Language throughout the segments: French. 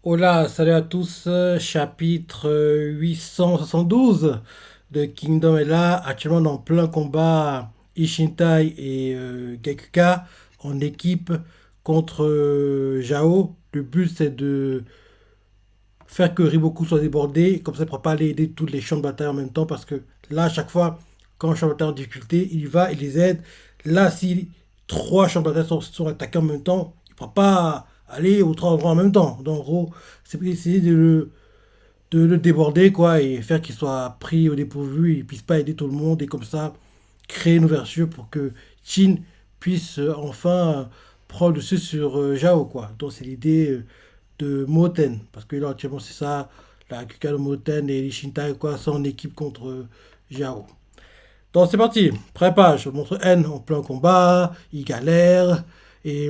Hola, salut à tous, chapitre 872 de Kingdom est là, actuellement dans plein combat Ishintai et Gakuka en équipe contre Jao. Le but c'est de faire que Riboku soit débordé, comme ça il ne pourra pas aller aider tous les champs de bataille en même temps parce que là à chaque fois quand un champ de bataille est en difficulté, il va, il les aide. Là si trois champs de bataille sont attaqués en même temps, il ne pourra pas aller aux trois endroits en même temps. Donc en gros, c'est pour essayer de le déborder quoi et faire qu'il soit pris au dépourvu et ne puisse pas aider tout le monde et comme ça créer une ouverture pour que Chin puisse enfin prendre le dessus sur Jao quoi. Donc c'est l'idée de Moten parce que là actuellement c'est ça, la Kuka de Moten et les Shintai quoi sont en équipe contre Jao. Donc c'est parti, prépare, je montre N en plein combat, il galère et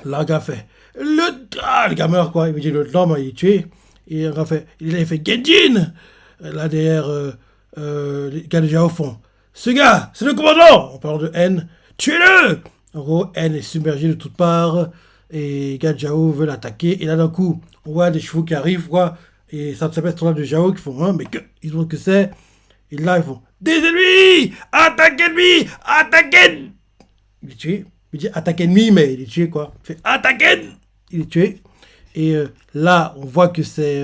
là, le gars fait le gars meurt quoi. Il me dit l'homme il est tué. Et le gars fait il a fait Genjin. Là derrière les gars déjà au fond. Ce gars, c'est le commandant. En parlant de N, tuez-le. En gros, N est submergé de toutes parts et gars de Jao veut l'attaquer. Et là d'un coup, on voit des chevaux qui arrivent quoi. Et ça s'appelle sur là de Jao qui font mais que ils ont que c'est. Et là ils font des ennemis, attaquez-lui, attaquez. Il est tué. Il dit attaque ennemi, mais il est tué quoi. Il fait attaque ennemi. Il est tué. Et là, on voit que c'est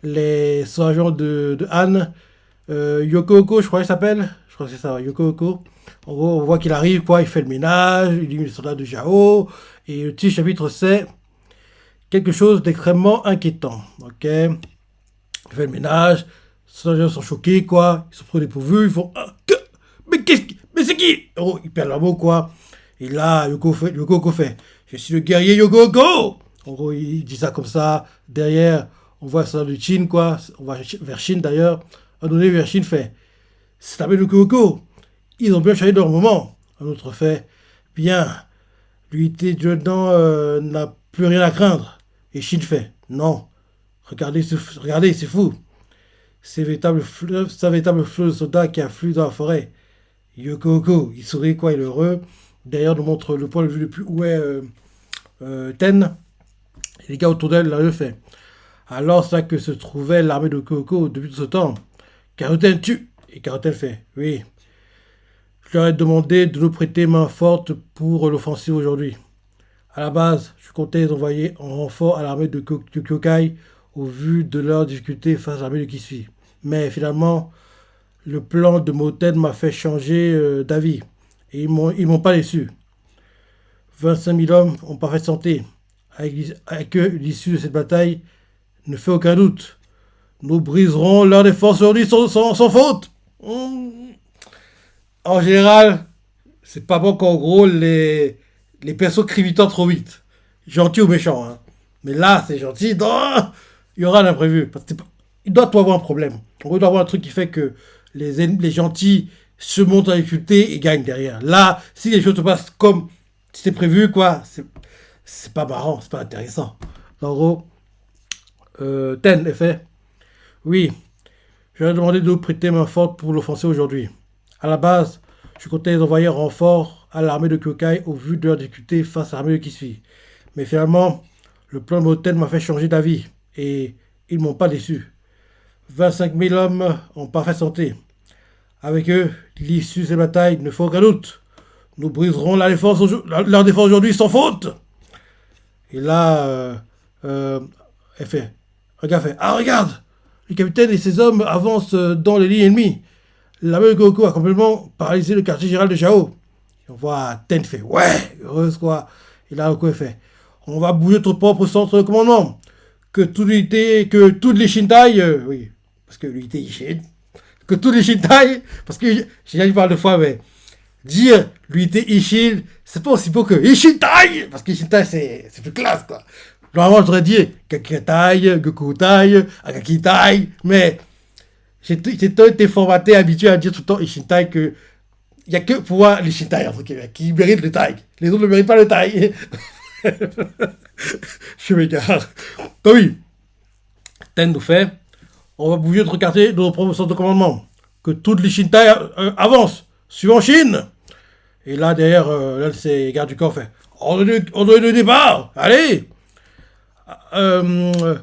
les sergents de Han. Yoko Oko, je crois qu'il s'appelle. Je crois que c'est ça, Yoko Oko. En gros, on voit qu'il arrive, quoi. Il fait le ménage, il dit les soldats de Jao. Et le petit chapitre, c'est quelque chose d'extrêmement inquiétant. Ok. Il fait le ménage. Les soldats sont choqués, quoi. Ils sont pris au dépourvu. Ils font mais qu'est-ce qui. Mais c'est qui. Oh, ils perdent leur mot, quoi. Et là, Yoko Oko fait je suis le guerrier Yoko Oko. En gros, il dit ça comme ça. Derrière, on voit ça de Chin, quoi. On va vers Chine d'ailleurs. Un donné vers Chine fait c'est la belle Yoko Oko. Ils ont bien changé de leur moment. Un autre fait bien. L'unité de dedans n'a plus rien à craindre. Et Chine fait non. Regardez, c'est fou. C'est un véritable flot de soldats qui afflue dans la forêt. Yoko Oko, il sourit quoi, il est heureux. D'ailleurs, nous montre le point de vue le plus où est Ten. Et les gars autour d'elle, là, le fait. Alors, c'est là que se trouvait l'armée de Coco depuis tout ce temps. Caroten tue. Et Caroten fait oui. Je leur ai demandé de nous prêter main forte pour l'offensive aujourd'hui. À la base, je comptais les envoyer en renfort à l'armée de Kyokai au vu de leurs difficultés face à l'armée de Kisui. Mais finalement, le plan de Moten m'a fait changer d'avis. Et ils m'ont pas déçu. 25 000 hommes en parfaite santé. Avec eux, l'issue de cette bataille ne fait aucun doute. Nous briserons leur défense aujourd'hui sans faute. En général, c'est pas bon qu'en gros les persos crient vite trop vite. Gentil ou méchant. Hein. Mais là, c'est gentil. Non, il y aura l'imprévu. Il doit y avoir un problème. En gros, il doit y avoir un truc qui fait que les gentils se montent en difficulté et gagnent derrière. Là, si les choses se passent comme c'était prévu, quoi, c'est pas marrant, c'est pas intéressant. En gros, Ten, effet. Oui, je leur ai demandé de nous prêter main forte pour l'offenser aujourd'hui. À la base, je comptais les envoyer en renfort à l'armée de Kyokai au vu de leur difficulté face à l'armée de Kisui. Mais finalement, le plan de Moten m'a fait changer d'avis et ils m'ont pas déçu. 25 000 hommes en parfaite santé. Avec eux, l'issue de cette bataille ne fait aucun doute. Nous briserons leur défense aujourd'hui sans faute. Et là, elle fait, un gars fait, ah regarde, le capitaine et ses hommes avancent dans les lignes ennemies. L'armée de Goku a complètement paralysé le quartier général de Chao. Et on voit Ten fait, ouais, heureuse quoi. Et là, Goku fait, on va bouger notre propre centre de commandement. Que toutes les Shintai, oui, parce que l'unité Ishin, que tous les Shintai, parce que j'ai déjà parlé de fois, mais dire l'unité Ishin, c'est pas aussi beau que Ishintai, parce que Ishintai c'est plus classe quoi. Normalement, je devrais dire Kakitai, Gokutai, Akakitai, mais j'ai tant été formaté, habitué à dire tout le temps Ishintai que il n'y a que pour moi les Shintai entre guillemets, qui méritent le taille. Les autres ne méritent pas le taille. Je m'égare. Donc oui, Ten nous fait on va bouger notre quartier de notre propre centre de commandement. Que toutes les Shintai avancent, suivant Chine. Et là, derrière, l'un de ses gardes du corps fait ordre de départ, allez. Euh,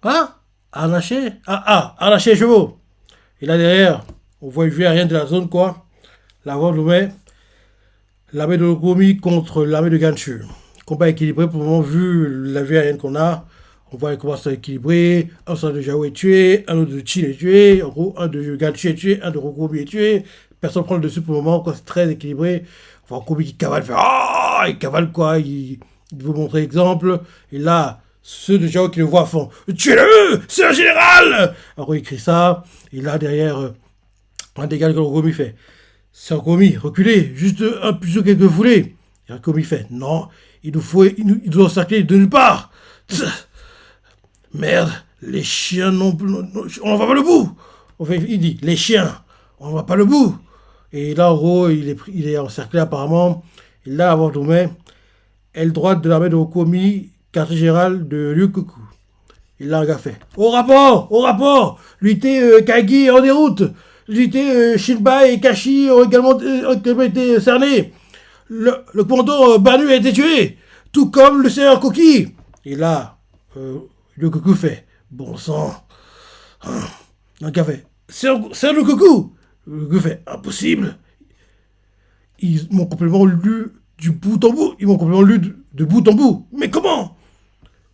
hein? Arracher? Arracher les chevaux. Et là derrière, on voit une vue aérienne de la zone, quoi. La voie nommait l'armée de Gomi contre l'armée de Ganchu. Combat équilibré pour le moment, vu la vue aérienne qu'on a. On voit les combats sont équilibrés. Un soldat de Jao est tué, un autre de Chi est tué. En gros, un de Ganchu est tué, un de Rogomi est tué. Personne ne prend le dessus pour le moment, quoi. C'est très équilibré. On voit Komi qui cavale, fait ah, il cavale quoi. Il veut montrer l'exemple. Et là, ceux de Jao qui le voient font tuez-le, c'est un général. Alors il crie ça. Et là derrière, un des gars que Rogomi fait. C'est un commis, reculez, juste un plus quelques foulées. Et un commis fait, non, il doit encercler de nulle part. Tch, merde, les chiens on n'en va pas le bout. Enfin, il dit, les chiens, on n'en va pas le bout. Et là, en gros, il est encerclé apparemment. Et là, avant tout, aile droite de l'armée de Okomi, quartier général de Ryukoku. Et là, un gars fait, au rapport, l'unité Kagi est en déroute. L'unité Shinba et Kashi ont également été cernés. Le commandant Banu a été tué, tout comme le seigneur Koki. Et là, le coucou fait bon sang. Un gars fait c'est le coucou. Le coucou fait impossible. Ils m'ont complètement lu du bout en bout. Ils m'ont complètement lu de bout en bout. Mais comment?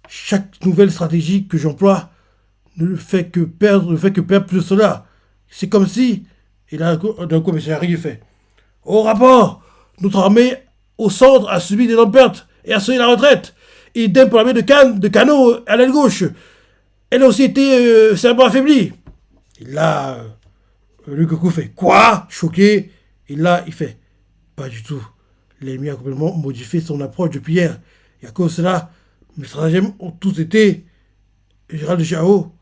Chaque nouvelle stratégie que j'emploie ne fait que perdre plus de soldats. C'est comme si. Et là, d'un coup, M. Harry fait au rapport, notre armée au centre a subi d'énormes pertes et a sonné la retraite. Idem pour l'armée de Kano à l'aile gauche. Elle a aussi été sévèrement affaiblie. Et là, Lukaku fait quoi? Choqué. Et là, il fait pas du tout. L'ennemi a complètement modifié son approche depuis hier. Et à cause de cela, mes stratagèmes ont tous été. Le général de Jao,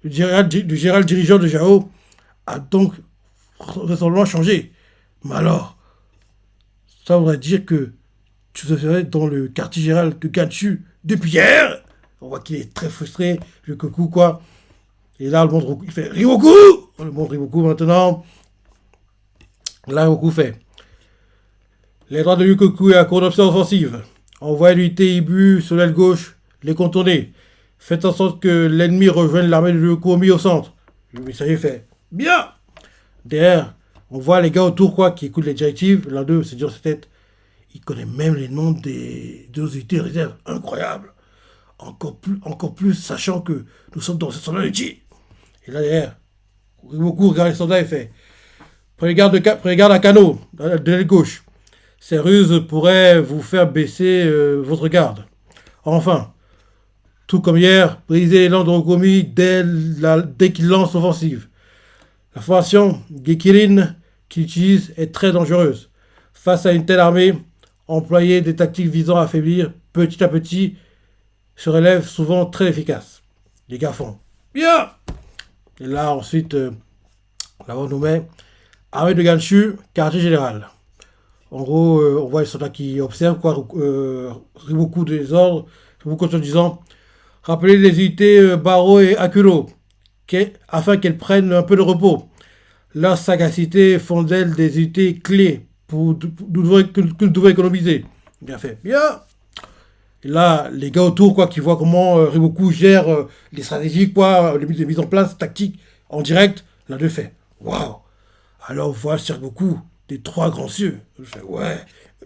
le général dirigeant de Jao, a donc vraisemblablement changé. Mais alors, ça voudrait dire que tu te serais dans le quartier général de Ganchu depuis hier. On voit qu'il est très frustré, le coucou quoi. Et là, le monde, il fait Ryukoku. On le montre Ryukoku maintenant. Là, Ryukoku fait les droits de Ryukoku et la coordination offensive. Envoie l'unité Ibu sur l'aile gauche, les contourner. Faites en sorte que l'ennemi rejoigne l'armée de Ryukoku au centre. Le messager fait bien. Derrière, on voit les gars autour quoi qui écoutent les directives. L'un d'eux se dit dans sa tête, il connaît même les noms des deux unités réserves. Incroyable. Encore plus, sachant que nous sommes dans cette zone de Chi. Et là derrière, beaucoup regarde les soldats et fait prenez garde à Kano, de l'aile gauche. Ces ruses pourraient vous faire baisser votre garde. Enfin, tout comme hier, brisez l'élan de Rokomi dès qu'il lance l'offensive. La formation Gekirin qu'il utilise est très dangereuse. Face à une telle armée, employer des tactiques visant à affaiblir petit à petit se relève souvent très efficace. Les gars font bien. Et là ensuite, là on nous met armée de Ganshu, quartier général. En gros, on voit les soldats qui observent quoi, beaucoup des ordres, beaucoup en disant rappelez les unités Baro et Akuro, afin qu'elles prennent un peu de repos. Leur sagacité font d'elles des unités clés que nous devons économiser. Bien fait. Bien. Et là, les gars autour, quoi, qui voient comment Riboku gère les stratégies, quoi, les mises en place tactiques en direct, là, de fait. Waouh. Alors, voilà Riboku des trois grands cieux. Je fais, ouais.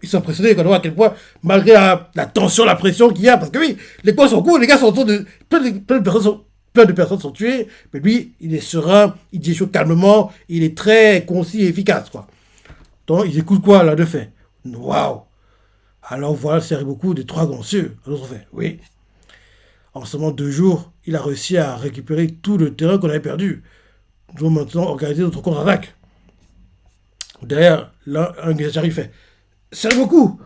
Ils sont impressionnés quand on voit à quel point, malgré la tension, la pression qu'il y a, parce que oui, les points sont courts, les gars sont autour de. Plein de personnes sont tuées, mais lui, il est serein, il dit les choses calmement, il est très concis et efficace, quoi. Donc, ils écoutent quoi, là, de fait. Waouh. Alors voilà, c'est beaucoup des trois grands cieux. Alors on fait, oui. En seulement 2 jours, il a réussi à récupérer tout le terrain qu'on avait perdu. Nous devons maintenant organiser notre contre-attaque. Derrière, là, un Gachari fait, c'est beaucoup.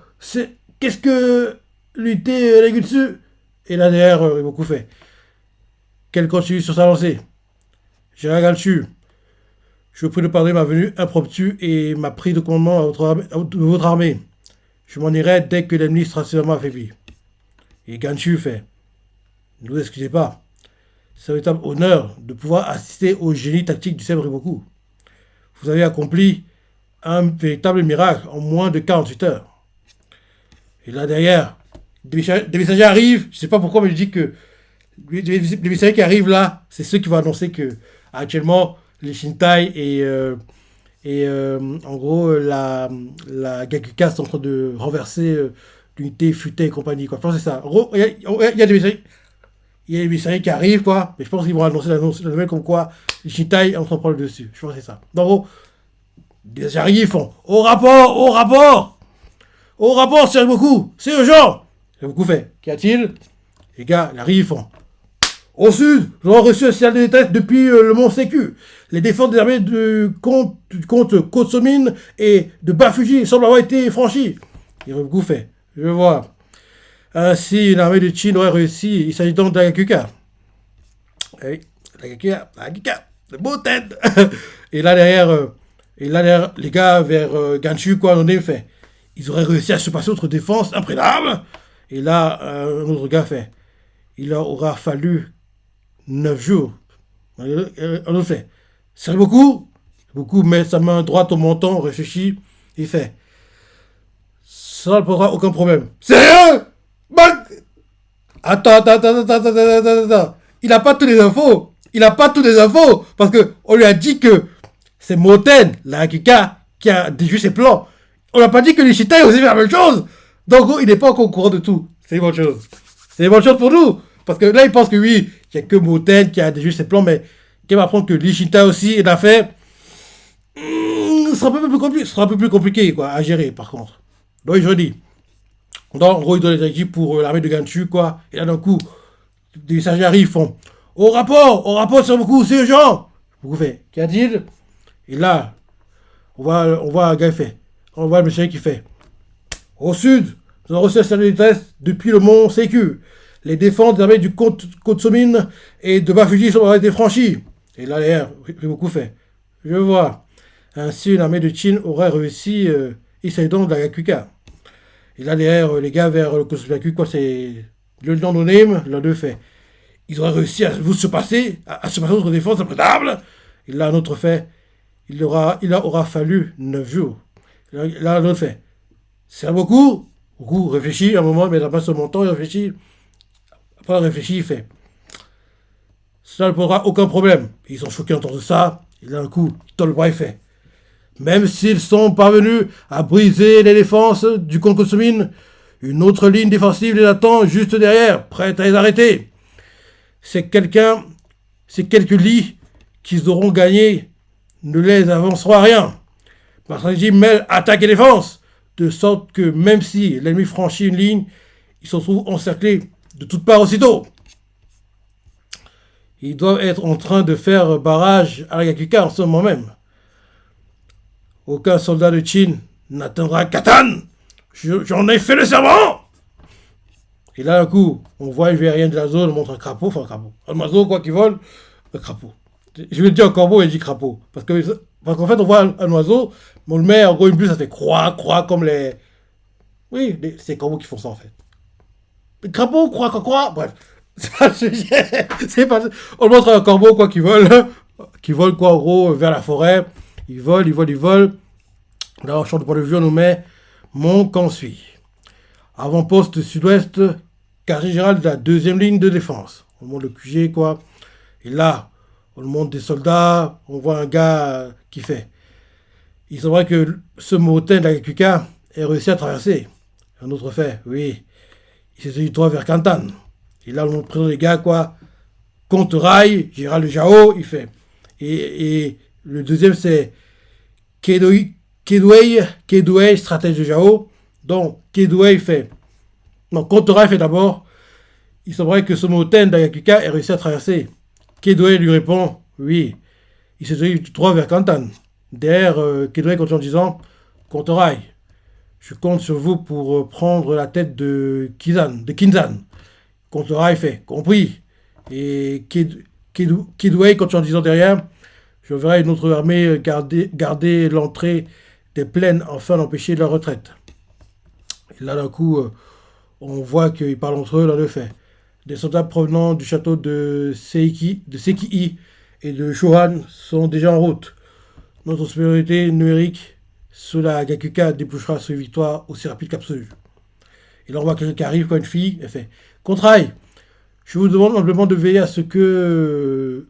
Qu'est-ce que l'unité Legutsu? Et là derrière, beaucoup fait, qu'elle continue sur sa lancée. Gérard Galchu, je vous prie de pardonner ma venue impromptue et ma prise de commandement de votre armée. Je m'en irai dès que l'ennemi sera sévèrement affaibli. Et Ganshu fait, ne vous excusez pas. C'est un véritable honneur de pouvoir assister au génie tactique du célèbre Riboku. Vous avez accompli un véritable miracle en moins de 48 heures. Et là derrière, Des messagers arrivent, je sais pas pourquoi, mais je dis que les messagers qui arrivent là, c'est ceux qui vont annoncer que actuellement les Shintai en gros la Gakuka sont en train de renverser l'unité Futé et compagnie, quoi. Je pense que c'est ça. En gros, il y a des messagers. Il y a des messagers qui arrivent, quoi, mais je pense qu'ils vont annoncer la nouvelle comme quoi les Shintai en train de prendre le dessus. Je pense que c'est ça. En gros, des arrivent, ils font au rapport, c'est beaucoup, c'est urgent. C'est beaucoup fait. Qu'y a-t-il? Les gars, ils arrivent, ils font au sud, nous avons reçu un signal de détresse depuis le mont Sécu. Les défenses des armées du comte Kotsomin et de Bafuji semblent avoir été franchies. Il aurait beaucoup fait. Je vois. Ainsi, une armée de Chine aurait réussi. Il s'agit donc d'Agakuka. Oui, l'Agakuka, le beau tête. Et là derrière, les gars vers Ganshu, quoi, on est fait. Ils auraient réussi à se passer notre défense imprénable. Et là, un autre gars fait. Il leur aura fallu 9 jours. En effet, c'est beaucoup. Beaucoup met sa main droite au menton, réfléchit, et fait. Ça ne posera aucun problème. Sérieux? Attends. Il n'a pas toutes les infos. Parce qu'on lui a dit que c'est Moten, la Hakika, qui a déjoué ses plans. On n'a pas dit que les Shitai osaient faire la même chose. Donc, il n'est pas encore au courant de tout. C'est une bonne chose. C'est une bonne chose pour nous. Parce que là, il pense que oui, il n'y a que Moten qui a déjoué ses plans, mais qui va apprendre que l'Ishita aussi est l'affaire. Ce sera un peu plus compliqué quoi, à gérer, par contre. Donc, je dis. Donc, en gros, il donne les directives pour l'armée de Ganshu, quoi. Et là, d'un coup, des messagers arrivent, font au rapport, c'est beaucoup, c'est urgent. Beaucoup fait. Qu'y a-t-il? Et là, on voit un gars fait. On voit le messager qui fait au sud, nous avons reçu un signal de détresse depuis le mont Sécu. Les défenses des armées du comte Kotsomin et de Bafuji ont été franchies. Et là, derrière, j'ai beaucoup fait. Je vois. Ainsi, une armée de Chine aurait réussi. Il s'agit donc de la Gakuka. Et là, derrière, les gars vers le Kotsubaku, quoi, c'est le nom de name, l'un d'eux fait. Ils auraient réussi à se passer notre défense imprétable. Et là, un autre fait. Il aura fallu 9 jours. Et là, un autre fait. C'est beaucoup. Beaucoup réfléchit un moment, mais la main sur mon temps, il réfléchit. Après, il réfléchit, il fait. Ça ne posera aucun problème. Ils sont choqués d'entendre ça. Et d'un coup, il tend le bras et fait. Même s'ils sont parvenus à briser les défenses du comte Kotsumin, une autre ligne défensive les attend juste derrière, prête à les arrêter. Ces quelques lits qu'ils auront gagnés ne les avanceront à rien. Ma stratégie mêle attaque et défense, de sorte que même si l'ennemi franchit une ligne, ils se retrouvent encerclés de toutes parts aussitôt. Ils doivent être en train de faire barrage à la Gakuka en ce moment même. Aucun soldat de Chine n'atteindra Katan. J'en ai fait le serment. Et là, d'un coup, on voit le aérien de la zone, on montre un crapaud, un oiseau, quoi, qui vole, un crapaud. Je vais dire un corbeau et je dis crapaud. Parce qu'en fait, on voit un oiseau, mais on le met, en gros, une bulle, ça fait croix, comme les... Oui, c'est les corbeaux qui font ça, en fait. Les crapauds, croix, bref. C'est pas le sujet. On montre un corbeau, quoi, qui vole, quoi, en gros, vers la forêt. Il vole. Là, en champ de point de vue, on nous met Mont Kansui. Avant-poste sud-ouest, quartier général de la deuxième ligne de défense. On monte le QG, quoi. Et là, on monte des soldats, on voit un gars qui fait. Il semblerait que ce motin de la Gakuka ait réussi à traverser. Un autre fait, oui. Il s'est tenu droit vers Kantan. Et là, on présente les gars, quoi. Comte Rai, Gérald Jao, il fait. Et le deuxième, c'est Kedouei, stratège de Jao. Donc, Kedouei fait. Non, Comte Rai fait d'abord. Il semblerait que ce moten d'Agakuka ait réussi à traverser. Kedouei lui répond, oui. Il s'est tenu droit vers Kantan. Derrière, Kedouei continue en disant, Comte Rai, je compte sur vous pour prendre la tête de Kinzan. Comte Rai fait, compris. Et Kedouei continue en disant derrière, je verrai une autre armée garder l'entrée des plaines afin d'empêcher leur retraite. Et là, d'un coup, on voit qu'ils parlent entre eux, là, le fait. Des soldats provenant du château de Sekii et de Shohan sont déjà en route. Notre supériorité numérique sous la Gakuka débouchera sur une victoire aussi rapide qu'absolue. Et là, on voit quelqu'un qui arrive, quoi, une fille, elle fait Contrail, je vous demande simplement de veiller à ce que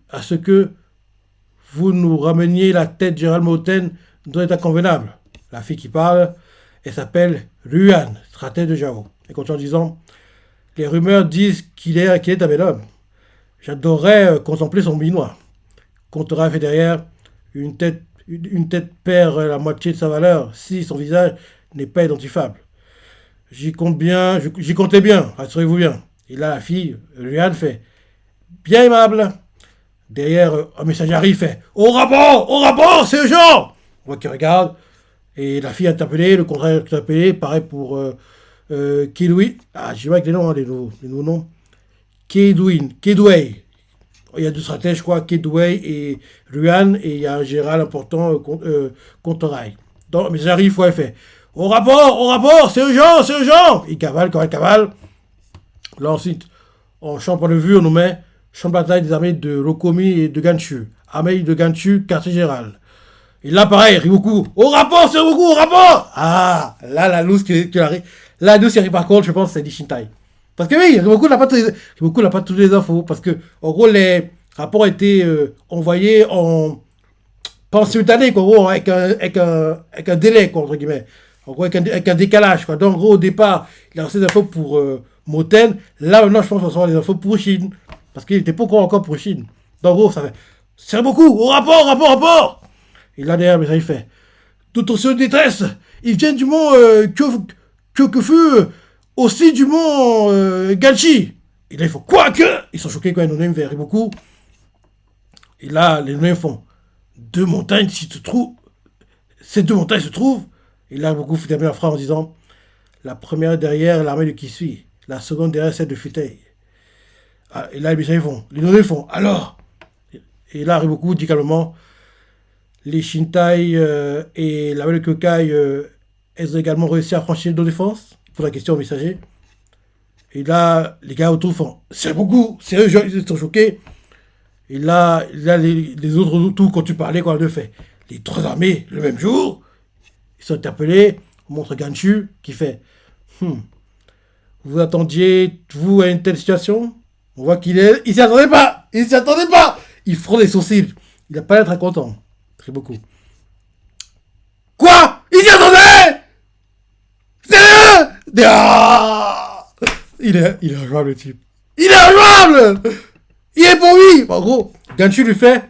vous nous rameniez la tête de Gérald Moten dans l'état convenable. La fille qui parle, elle s'appelle Ruan, stratège de Jao. Elle continue en disant Les rumeurs disent qu'il est un bel homme. J'adorerais contempler son binois. Comptera fait derrière une tête perd la moitié de sa valeur si son visage n'est pas identifiable. J'y comptais bien, rassurez-vous bien. Et là, la fille, Rianne, fait Bien aimable. Derrière, un messager arrive, fait Au rapport, c'est urgent. On voit qu'il regarde, et la fille interpellée, le contraire interpellé, pareil pour Kidouin. Ah, j'ai vu avec les noms, hein, les nouveaux noms. Kidway. Il y a deux stratèges, je crois, Kidway et Ruan, et il y a un général important contre Rai. Donc, mais j'arrive, ouais, il fait Au rapport, c'est urgent, c'est urgent. Il cavale, quand il cavale. Là, ensuite, en champ point de vue, on nous met champ de bataille des armées de Rokomi et de Ganchu. Armée de Ganchu, quartier général. Et là, pareil, Riboku. Au rapport, c'est Riboku, au rapport. Ah, là, la loose qui arrive. La loose qui arrive par contre, je pense, c'est Dishintai. Parce que oui, Riboku n'a pas toutes les infos. Parce que, en gros, les rapports étaient envoyés pas en simultané, quoi, en gros, avec un délai, quoi, entre guillemets. En gros, avec un décalage, quoi. Donc, en gros, au départ, il a reçu des infos pour Moten. Là, maintenant, je pense qu'on va recevoir des infos pour Chine. Parce qu'il n'était pas encore pour Chine. Donc, en gros, ça fait c'est beaucoup. Au rapport. Et là, derrière, il fait D'autres sont de détresse. Ils viennent du mont Kyokufu, aussi du mont Ganchi. Et là, il faut quoi que ils sont choqués quand ils nous nomment vers beaucoup. Et là, les noms font deux montagnes si tu trouves. Ces deux montagnes se trouvent. Et là, beaucoup fait terminer la phrase en disant La première derrière l'armée de Kisui, la seconde derrière celle de Futei. Ah, et là, les noms font alors. Et là, Riboku dit calmement les Shintai et l'armée de Kyokai, elles ont également réussi à franchir nos défenses pour la question au messager. Et là, les gars autour font c'est beaucoup, sérieux, ils sont choqués. Et là les autres autour, quand tu parlais, quand on le fait, les trois armées le même jour, ils sont interpellés. On montre Ganshu qui fait vous attendiez, vous, à une telle situation. On voit il s'y attendait pas. Il frôle les sourcils. Il n'a pas l'air très content. Très beaucoup. Quoi? Il s'y attendait? Sérieux? Ah, il est injouable, le type. Il est injouable. Il est pour lui. En gros, Ganshu lui fait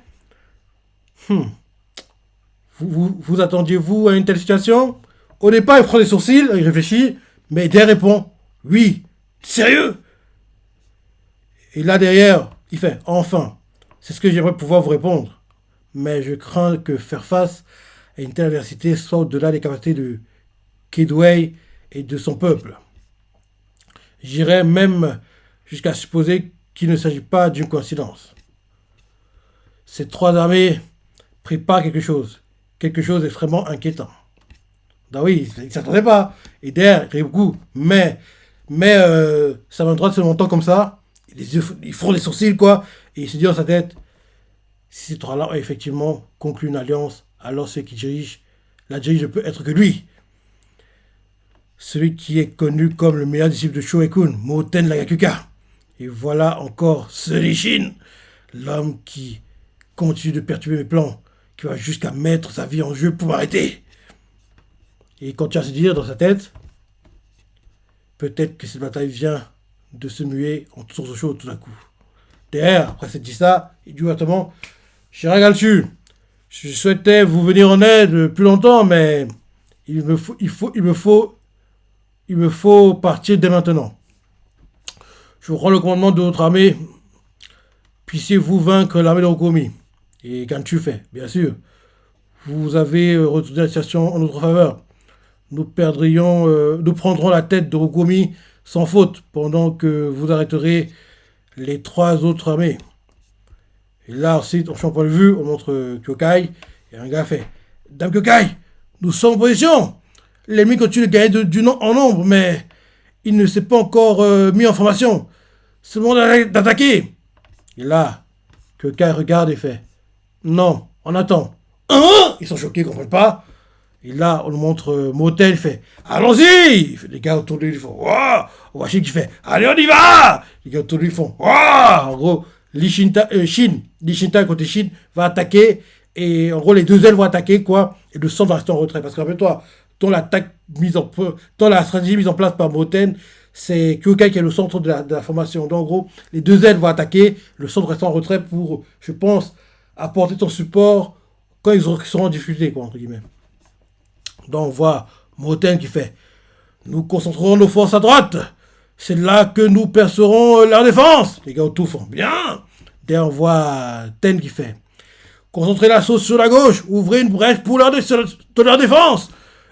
vous attendiez-vous à une telle situation? Au départ, il prend les sourcils, il réfléchit, mais Der répond oui. Sérieux? Et là derrière, il fait enfin. C'est ce que j'aimerais pouvoir vous répondre. Mais je crains que faire face à une telle adversité soit au-delà des capacités de Kidway et de son peuple. J'irais même jusqu'à supposer qu'il ne s'agit pas d'une coïncidence. Ces trois armées préparent quelque chose d'extrêmement inquiétant. Ben oui, il ne s'attendait pas. Et derrière, il y a beaucoup. Mais ça va droit de ce montant comme ça. Ils font les sourcils, quoi. Et il se dit dans sa tête, si ces trois-là ont effectivement conclu une alliance, alors celui qui dirige la dirige ne peut être que lui. Celui qui est connu comme le meilleur disciple de Shoekun, Moten Lagakuka. Et voilà encore Serishin, l'homme qui continue de perturber mes plans, qui va jusqu'à mettre sa vie en jeu pour m'arrêter. Et il continue à se dire dans sa tête, peut-être que cette bataille vient de se muer en source chaude tout d'un coup. Derrière, après s'être dit ça, il dit ouvertement, cher Galchu, je souhaitais vous venir en aide depuis longtemps, mais il me faut partir dès maintenant. Je vous rends le commandement de votre armée. Puissiez-vous vaincre l'armée de Rokomi. Et Ganchu fait, bien sûr. Vous avez retourné la situation en notre faveur. Nous prendrons la tête de Rokomi sans faute pendant que vous arrêterez les trois autres armées. Et là, ensuite, en changeant de vue, on montre Kyokai. Et un gars fait, Dame Kyokai, nous sommes en position. L'ennemi continue de gagner en nombre, mais il ne s'est pas encore mis en formation. C'est le moment d'attaquer. Et là, Kyokai regarde et fait, non, on attend. Ils sont choqués, ils ne comprennent pas. Et là, on nous montre Moten, il fait allons-y. Les gars autour de lui font waouh. On voit Shin qui fait allez, on y va. Les gars autour de lui font waouh. En gros, Lee Shintai côté Shin va attaquer. Et en gros, les deux ailes vont attaquer, quoi. Et le centre va rester en retrait. Parce que rappelle-toi, dans la stratégie mise en place par Moten, c'est Kyokai qui est le centre de la formation. Donc, en gros, les deux ailes vont attaquer, le centre reste en retrait pour, je pense, apporter ton support quand ils seront en difficulté, quoi, entre guillemets. Donc, on voit Moten qui fait nous concentrerons nos forces à droite. C'est là que nous percerons leur défense. Les gars autour font bien. D'ailleurs, on voit Ten qui fait concentrez la sauce sur la gauche, ouvrez une brèche pour de leur défense.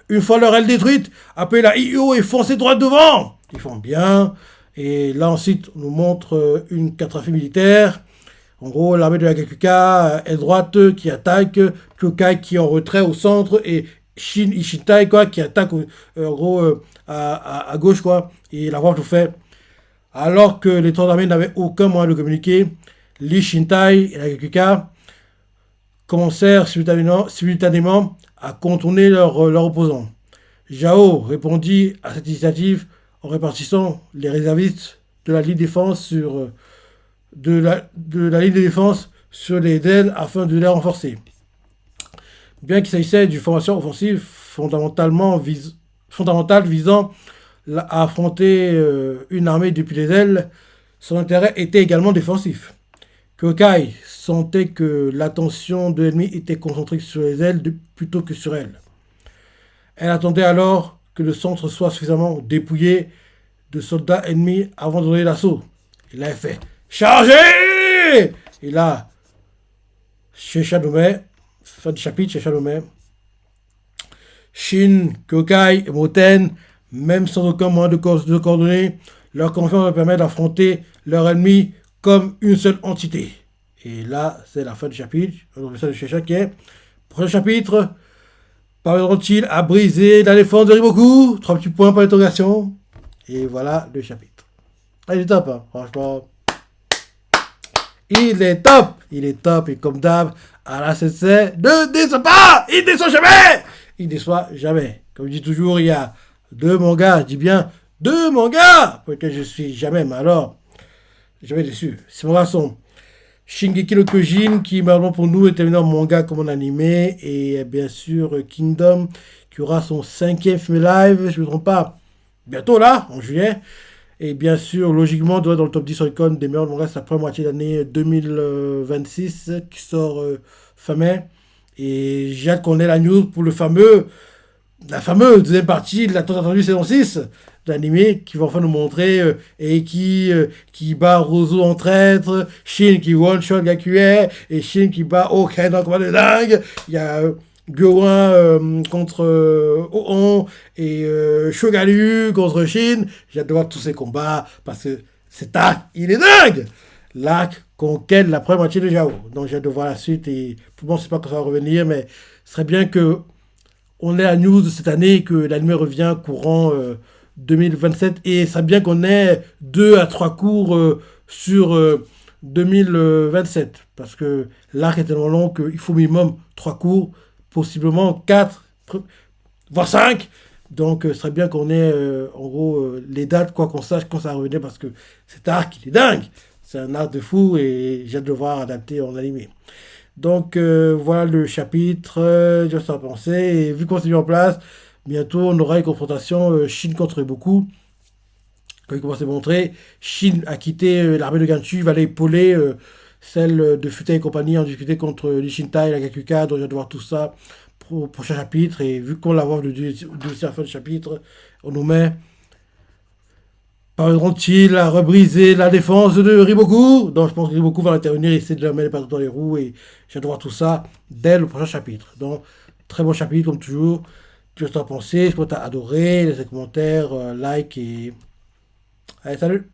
Une fois leur aile détruite, appelez la IO et foncez droit devant. Ils font bien. Et là ensuite, on nous montre une cartographie militaire. En gros, l'armée de la Gakuka est droite qui attaque, Kyokai qui est en retrait au centre et Ishintai quoi, qui attaque en gros à gauche quoi. Et la voix tout fait. Alors que les trois armées n'avaient aucun moyen de communiquer, l'Ishintai et la Gakuka commencèrent simultanément à contourner leur opposant. Jao répondit à cette initiative en répartissant les réservistes de la ligne de défense sur les ailes afin de les renforcer. Bien qu'il s'agissait d'une formation offensive fondamentale visant à affronter une armée depuis les ailes, son intérêt était également défensif. Kyokai sentait que l'attention de l'ennemi était concentrée sur les ailes plutôt que sur elle. Elle attendait alors que le centre soit suffisamment dépouillé de soldats ennemis avant de donner l'assaut. Et là, elle fait chargez. Et là, chez Shadome, fin du chapitre, chez Shadome, Shin, Kyokai et Moten, même sans aucun moyen de coordonner, leur confiance leur permet d'affronter leur ennemi comme une seule entité. Et là, c'est la fin du chapitre. Donc, ça de chez Shaké. Prochain chapitre. Parviendront-ils à briser la défense de Riboku? 3 petits points pour l'interrogation. Et voilà le chapitre. Ah, il est top, hein, franchement. Il est top. Il est top. Et comme d'hab, à la CC, ne déçoit pas. Il ne déçoit jamais. Il ne déçoit jamais. Comme je dis toujours, il y a 2 mangas. Je dis bien 2 mangas pour lesquels je suis jamais. Mais alors, jamais déçu. Ces mangas sont Shingeki no Kyojin, qui malheureusement pour nous est terminé en manga comme en animé, et bien sûr Kingdom, qui aura son 5e film live, je ne me trompe pas, bientôt là, en juillet. Et bien sûr, logiquement, doit être dans le top 10 Oricon des meilleurs mangas, c'est la première moitié d'année 2026, qui sort fin mai. Et j'ai hâte qu'on ait la news pour la fameuse deuxième partie de la tant attendue saison 6 d'animé qui va enfin nous montrer Eiki qui bat Rozo en traître, Shin qui one-shot Gakue et Shin qui bat Oken en combat de dingue. Il y a Gyoin contre Oon et Shogaru contre Shin. J'ai hâte de voir tous ces combats parce que cet arc, il est dingue. L'arc conquête la première moitié de Jao. Donc j'ai hâte de voir la suite et pour moi, je ne sais pas quand ça va revenir, mais ce serait bien que on ait la news de cette année que l'anime revient courant 2027 et ça bien qu'on ait 2 à 3 cours sur 2027 parce que l'arc est tellement long qu'il faut minimum 3 cours, possiblement 4, voire 5. Donc ce serait bien qu'on ait en gros les dates, quoi qu'on sache quand ça va revenir parce que cet arc il est dingue. C'est un arc de fou et j'ai hâte de le voir adapté en animé. Donc voilà le chapitre, je sais à penser. Et vu qu'on s'est mis en place, bientôt on aura une confrontation Shin contre Riboku. Comme il commence à montrer, Shin a quitté l'armée de Ganchu, il va aller épauler celle de Futa et compagnie en discuter contre l'Ishintai et la Gakuka. Donc j'ai hâte de voir tout ça pour le prochain chapitre. Et vu qu'on la voit de la fin du chapitre, on nous met parviendront-ils à rebriser la défense de Riboku? Donc je pense que Riboku va intervenir et essayer de leur mettre les pattes dans les roues et j'ai hâte de voir tout ça dès le prochain chapitre. Donc très bon chapitre comme toujours. Tu as pensé, je pense que tu as adoré, laissez des commentaires, like et... Allez, salut!